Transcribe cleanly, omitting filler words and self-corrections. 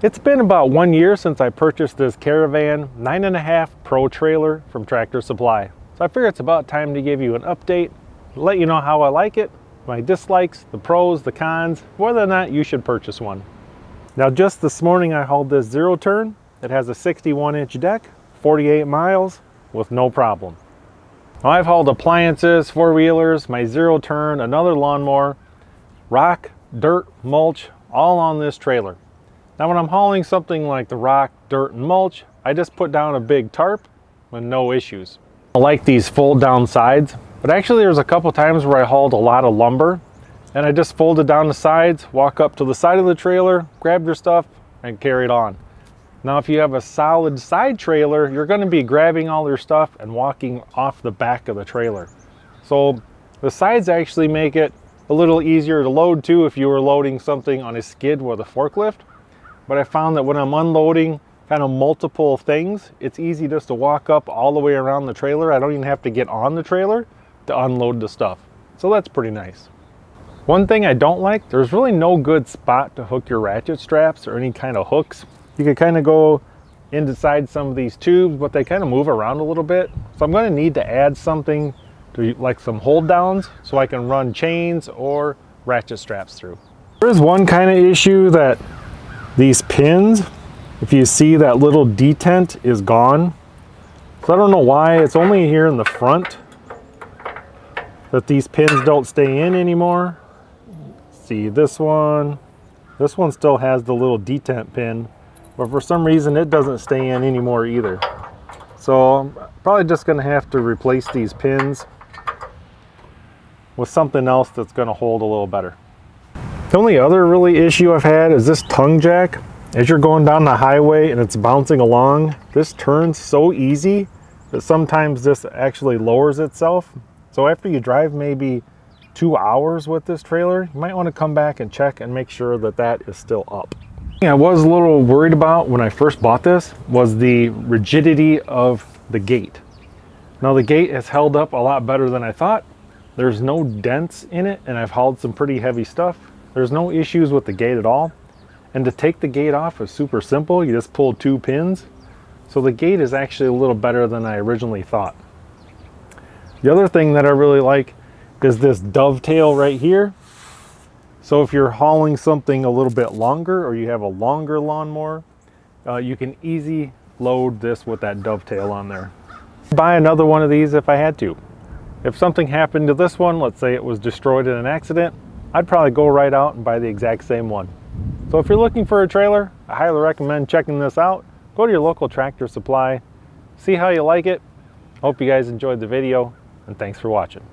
It's been about 1 year since I purchased this Karavan 9.5 Pro trailer from Tractor Supply. So I figure it's about time to give you an update, let you know how I like it, my dislikes, the pros, the cons, whether or not you should purchase one. Now just this morning I hauled this zero turn. It has a 61-inch deck, 48 miles with no problem. Now I've hauled appliances, four-wheelers, my zero turn, another lawnmower, rock, dirt, mulch, all on this trailer. Now when I'm hauling something like the rock, dirt, and mulch, I just put down a big tarp with no issues. I like these fold down sides, but actually there's a couple times where I hauled a lot of lumber and I just folded down the sides, walk up to the side of the trailer, grab your stuff, and carry it on. Now if you have a solid side trailer, you're going to be grabbing all your stuff and walking off the back of the trailer. So the sides actually make it a little easier to load too if you were loading something on a skid with a forklift. But I found that when I'm unloading kind of multiple things, it's easy just to walk up all the way around the trailer. I don't even have to get on the trailer to unload the stuff. So that's pretty nice. One thing I don't like, there's really no good spot to hook your ratchet straps or any kind of hooks. You could kind of go inside some of these tubes, but they kind of move around a little bit. So I'm going to need to add something to like some hold downs so I can run chains or ratchet straps through. There is one kind of issue that these pins, if you see that little detent is gone. So I don't know why, it's only here in the front that these pins don't stay in anymore. See this one still has the little detent pin, but for some reason it doesn't stay in anymore either. So I'm probably just gonna have to replace these pins with something else that's gonna hold a little better. The only other really issue I've had is this tongue jack. As you're going down the highway and it's bouncing along, this turns so easy that sometimes this actually lowers itself. So after you drive maybe 2 hours with this trailer, you might want to come back and check and make sure that that is still up. I was a little worried about when I first bought this was the rigidity of the gate. Now the gate has held up a lot better than I thought. There's no dents in it and I've hauled some pretty heavy stuff. There's no issues with the gate at all. And to take the gate off is super simple. You just pull 2 pins. So the gate is actually a little better than I originally thought. The other thing that I really like is this dovetail right here. So if you're hauling something a little bit longer or you have a longer lawnmower, you can easily load this with that dovetail on there. Buy another one of these if I had to. If something happened to this one, let's say it was destroyed in an accident, I'd probably go right out and buy the exact same one. So if you're looking for a trailer, I highly recommend checking this out. Go to your local Tractor Supply, see how you like it. Hope you guys enjoyed the video, and thanks for watching.